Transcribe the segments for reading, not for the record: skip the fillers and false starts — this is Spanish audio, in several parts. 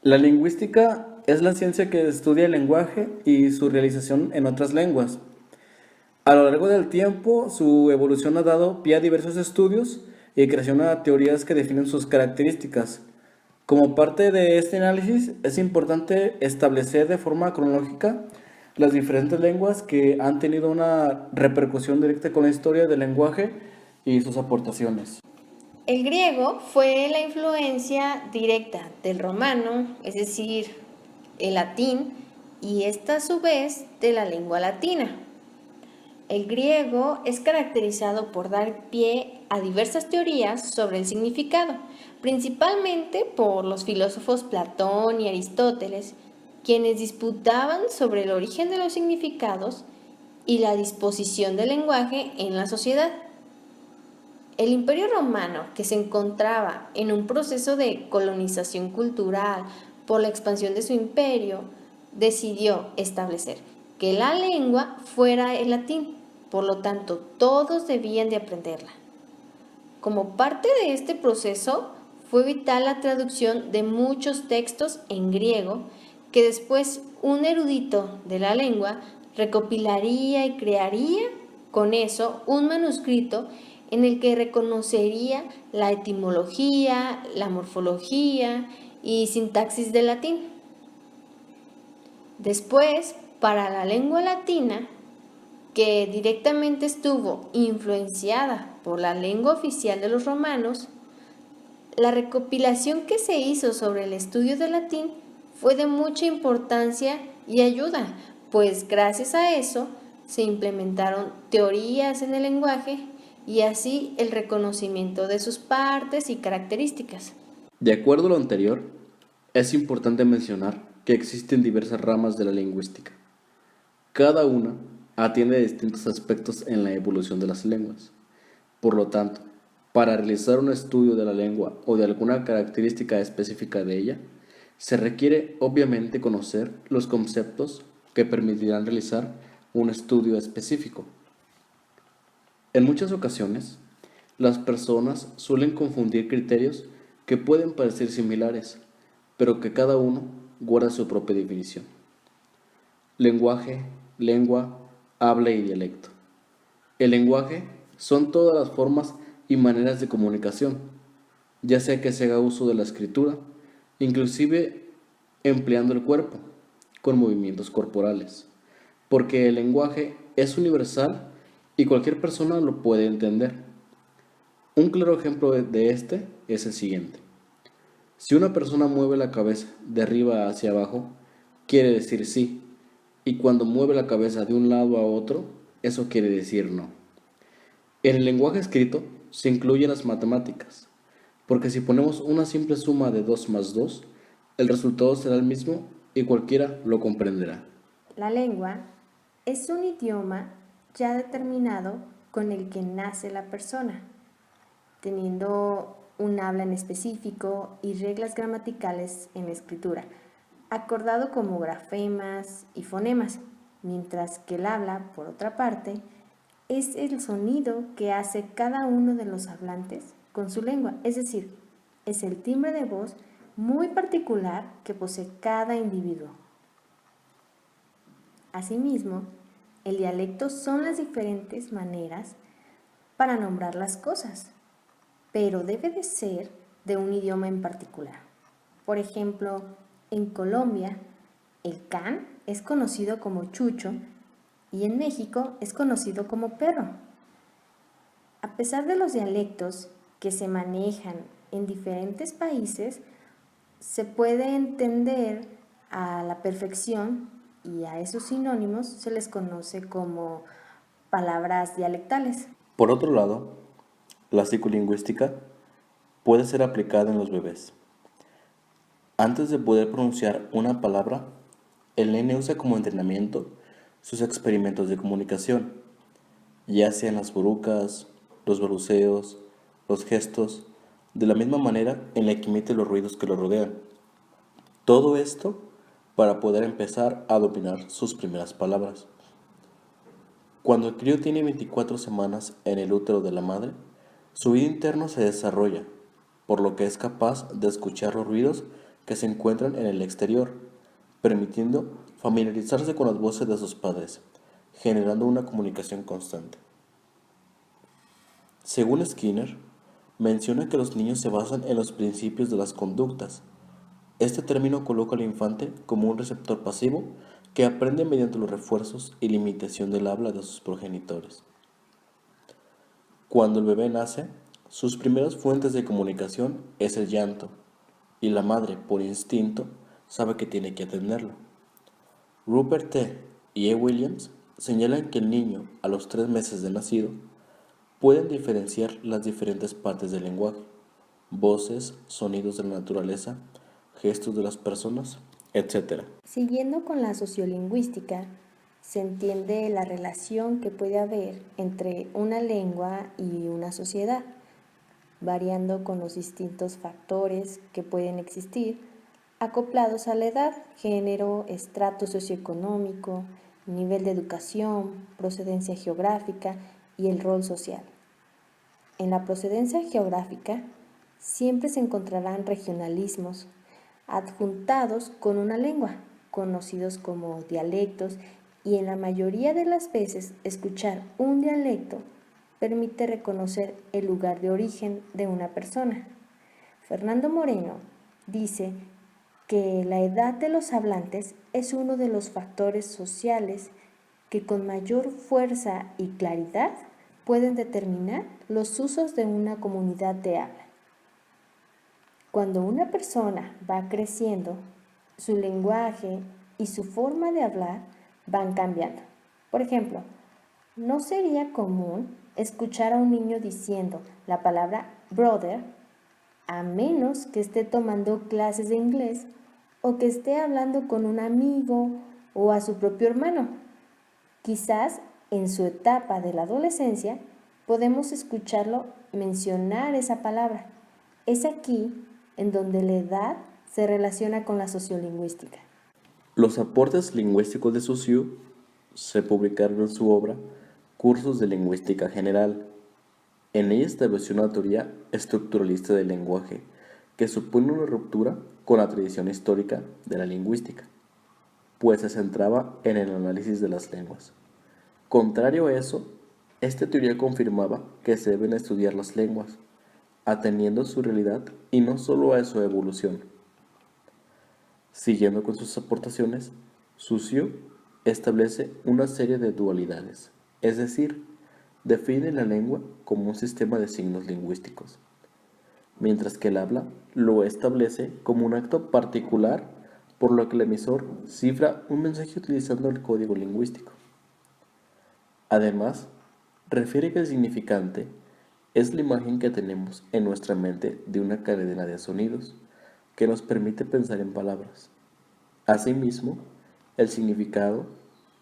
La lingüística es la ciencia que estudia el lenguaje y su realización en otras lenguas. A lo largo del tiempo, su evolución ha dado pie a diversos estudios y creación a teorías que definen sus características. Como parte de este análisis, es importante establecer de forma cronológica las diferentes lenguas que han tenido una repercusión directa con la historia del lenguaje y sus aportaciones. El griego fue la influencia directa del romano, es decir, el latín, y esta a su vez de la lengua latina. El griego es caracterizado por dar pie a diversas teorías sobre el significado, principalmente por los filósofos Platón y Aristóteles, quienes disputaban sobre el origen de los significados y la disposición del lenguaje en la sociedad. El Imperio Romano, que se encontraba en un proceso de colonización cultural por la expansión de su imperio, decidió establecer que la lengua fuera el latín, por lo tanto todos debían de aprenderla. Como parte de este proceso, fue vital la traducción de muchos textos en griego que después un erudito de la lengua recopilaría y crearía con eso un manuscrito en el que reconocería la etimología, la morfología y sintaxis del latín. Después, para la lengua latina, que directamente estuvo influenciada por la lengua oficial de los romanos, la recopilación que se hizo sobre el estudio del latín fue de mucha importancia y ayuda, pues gracias a eso se implementaron teorías en el lenguaje y así el reconocimiento de sus partes y características. De acuerdo a lo anterior, es importante mencionar que existen diversas ramas de la lingüística. Cada una atiende a distintos aspectos en la evolución de las lenguas. Por lo tanto, para realizar un estudio de la lengua o de alguna característica específica de ella, se requiere obviamente conocer los conceptos que permitirán realizar un estudio específico. En muchas ocasiones, las personas suelen confundir criterios que pueden parecer similares, pero que cada uno guarda su propia definición. Lenguaje, lengua, habla y dialecto. El lenguaje son todas las formas y maneras de comunicación, ya sea que se haga uso de la escritura, inclusive empleando el cuerpo, con movimientos corporales, porque el lenguaje es universal y cualquier persona lo puede entender. Un claro ejemplo de este es el siguiente. Si una persona mueve la cabeza de arriba hacia abajo, quiere decir sí, y cuando mueve la cabeza de un lado a otro, eso quiere decir no. En el lenguaje escrito se incluyen las matemáticas, porque si ponemos una simple suma de 2 más 2, el resultado será el mismo y cualquiera lo comprenderá. La lengua es un idioma ya determinado con el que nace la persona, teniendo un habla en específico y reglas gramaticales en la escritura, acordado como grafemas y fonemas, mientras que el habla, por otra parte, es el sonido que hace cada uno de los hablantes con su lengua, es decir, es el timbre de voz muy particular que posee cada individuo. Asimismo, el dialecto son las diferentes maneras para nombrar las cosas, pero debe de ser de un idioma en particular. Por ejemplo, en Colombia, el can es conocido como chucho y en México es conocido como perro. A pesar de los dialectos que se manejan en diferentes países, se puede entender a la perfección y a esos sinónimos se les conoce como palabras dialectales. Por otro lado, la psicolingüística puede ser aplicada en los bebés. Antes de poder pronunciar una palabra, el nene usa como entrenamiento sus experimentos de comunicación, ya sean las burucas, los balbuceos, los gestos, de la misma manera en la que emite los ruidos que lo rodean. Todo esto para poder empezar a dominar sus primeras palabras. Cuando el crío tiene 24 semanas en el útero de la madre, su oído interno se desarrolla, por lo que es capaz de escuchar los ruidos que se encuentran en el exterior, permitiendo familiarizarse con las voces de sus padres, generando una comunicación constante. Según Skinner, menciona que los niños se basan en los principios de las conductas. Este término coloca al infante como un receptor pasivo que aprende mediante los refuerzos y limitación del habla de sus progenitores. Cuando el bebé nace, sus primeras fuentes de comunicación es el llanto, y la madre, por instinto, sabe que tiene que atenderlo. Rupert T. y E. Williams señalan que el niño, a los 3 meses de nacido, pueden diferenciar las diferentes partes del lenguaje: voces, sonidos de la naturaleza, gestos de las personas, etc. Siguiendo con la sociolingüística, se entiende la relación que puede haber entre una lengua y una sociedad, variando con los distintos factores que pueden existir, acoplados a la edad, género, estrato socioeconómico, nivel de educación, procedencia geográfica y el rol social. En la procedencia geográfica siempre se encontrarán regionalismos adjuntados con una lengua, conocidos como dialectos, y en la mayoría de las veces escuchar un dialecto permite reconocer el lugar de origen de una persona. Fernando Moreno dice que la edad de los hablantes es uno de los factores sociales que con mayor fuerza y claridad pueden determinar los usos de una comunidad de habla. Cuando una persona va creciendo, su lenguaje y su forma de hablar van cambiando. Por ejemplo, no sería común escuchar a un niño diciendo la palabra brother a menos que esté tomando clases de inglés o que esté hablando con un amigo o a su propio hermano. Quizás en su etapa de la adolescencia podemos escucharlo mencionar esa palabra. Es aquí en donde la edad se relaciona con la sociolingüística. Los aportes lingüísticos de Saussure se publicaron en su obra Cursos de Lingüística General. En ella estableció una teoría estructuralista del lenguaje que supone una ruptura con la tradición histórica de la lingüística, pues se centraba en el análisis de las lenguas. Contrario a eso, esta teoría confirmaba que se deben estudiar las lenguas, atendiendo a su realidad y no solo a su evolución. Siguiendo con sus aportaciones, Saussure establece una serie de dualidades, es decir, define la lengua como un sistema de signos lingüísticos, mientras que el habla lo establece como un acto particular por lo que el emisor cifra un mensaje utilizando el código lingüístico. Además, refiere que el significante es la imagen que tenemos en nuestra mente de una cadena de sonidos que nos permite pensar en palabras. Asimismo, el significado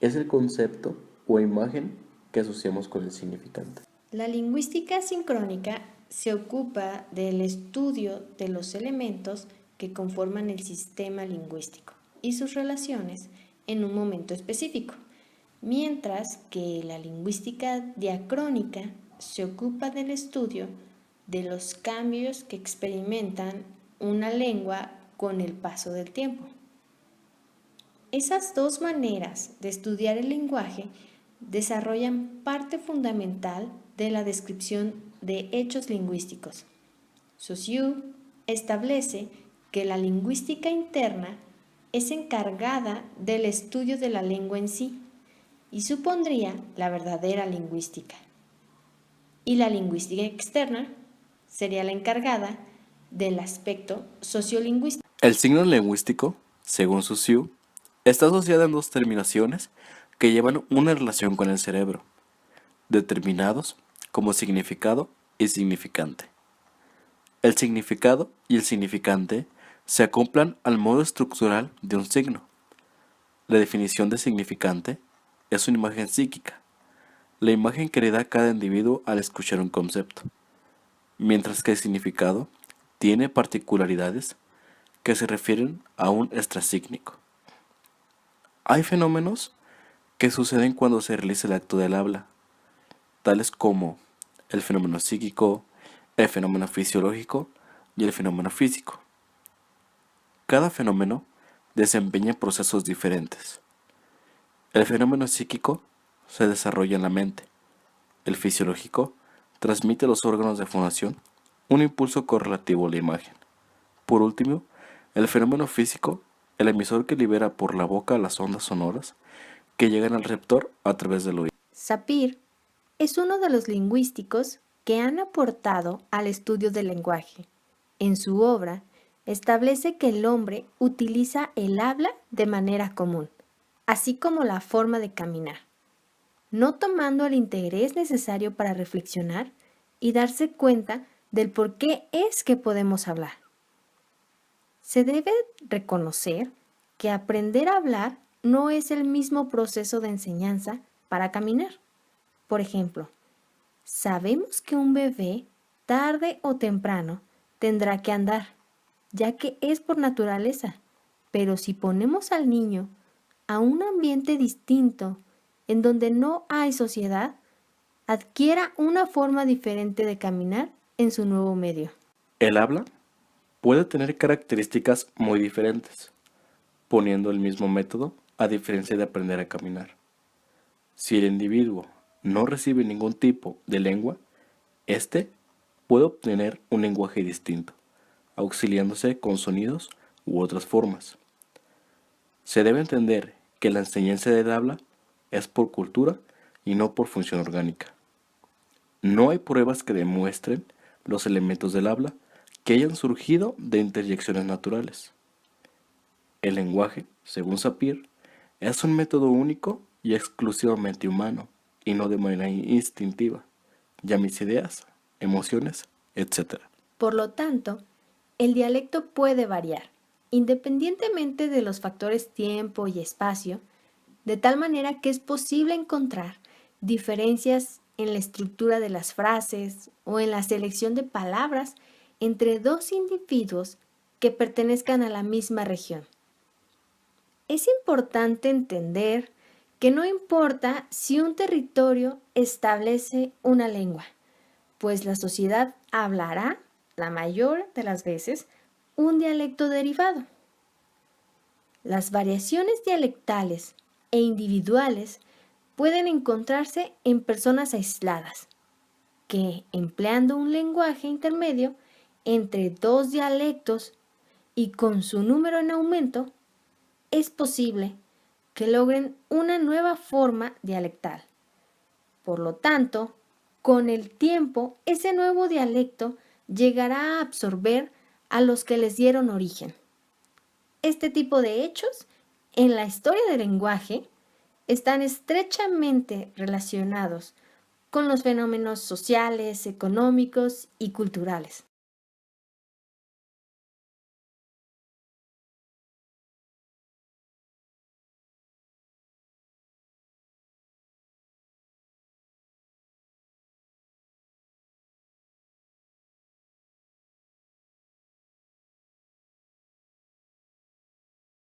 es el concepto o imagen que asociamos con el significante. La lingüística sincrónica se ocupa del estudio de los elementos que conforman el sistema lingüístico y sus relaciones en un momento específico, mientras que la lingüística diacrónica se ocupa del estudio de los cambios que experimentan una lengua con el paso del tiempo. Esas dos maneras de estudiar el lenguaje desarrollan parte fundamental de la descripción de hechos lingüísticos. Saussure establece que la lingüística interna es encargada del estudio de la lengua en sí y supondría la verdadera lingüística. Y la lingüística externa sería la encargada del aspecto sociolingüístico. El signo lingüístico, según Saussure, está asociado en dos terminaciones que llevan una relación con el cerebro, determinados como significado y significante. El significado y el significante se acoplan al modo estructural de un signo. La definición de significante es una imagen psíquica, la imagen que le da cada individuo al escuchar un concepto, mientras que el significado tiene particularidades que se refieren a un extrasígnico. Hay fenómenos que suceden cuando se realiza el acto del habla, tales como el fenómeno psíquico, el fenómeno fisiológico y el fenómeno físico. Cada fenómeno desempeña procesos diferentes. El fenómeno psíquico se desarrolla en la mente. El fisiológico transmite a los órganos de fonación un impulso correlativo a la imagen. Por último, el fenómeno físico, el emisor que libera por la boca las ondas sonoras que llegan al receptor a través del oído. Sapir es uno de los lingüísticos que han aportado al estudio del lenguaje. En su obra, establece que el hombre utiliza el habla de manera común, así como la forma de caminar, no tomando el interés necesario para reflexionar y darse cuenta del por qué es que podemos hablar. Se debe reconocer que aprender a hablar no es el mismo proceso de enseñanza para caminar. Por ejemplo, sabemos que un bebé, tarde o temprano, tendrá que andar, ya que es por naturaleza, pero si ponemos al niño a un ambiente distinto, en donde no hay sociedad, adquiera una forma diferente de caminar en su nuevo medio. El habla puede tener características muy diferentes, poniendo el mismo método a diferencia de aprender a caminar. Si el individuo no recibe ningún tipo de lengua, éste puede obtener un lenguaje distinto, auxiliándose con sonidos u otras formas. Se debe entender que la enseñanza del habla es por cultura y no por función orgánica. No hay pruebas que demuestren los elementos del habla que hayan surgido de interjecciones naturales. El lenguaje, según Sapir, es un método único y exclusivamente humano, y no de manera instintiva, ya mis ideas, emociones, etc. Por lo tanto, el dialecto puede variar, independientemente de los factores tiempo y espacio, de tal manera que es posible encontrar diferencias en la estructura de las frases o en la selección de palabras entre dos individuos que pertenezcan a la misma región. Es importante entender que no importa si un territorio establece una lengua, pues la sociedad hablará, la mayor de las veces, un dialecto derivado. Las variaciones dialectales e individuales pueden encontrarse en personas aisladas, que, empleando un lenguaje intermedio entre dos dialectos y con su número en aumento, es posible que logren una nueva forma dialectal. Por lo tanto, con el tiempo, ese nuevo dialecto llegará a absorber a los que les dieron origen. Este tipo de hechos en la historia del lenguaje están estrechamente relacionados con los fenómenos sociales, económicos y culturales.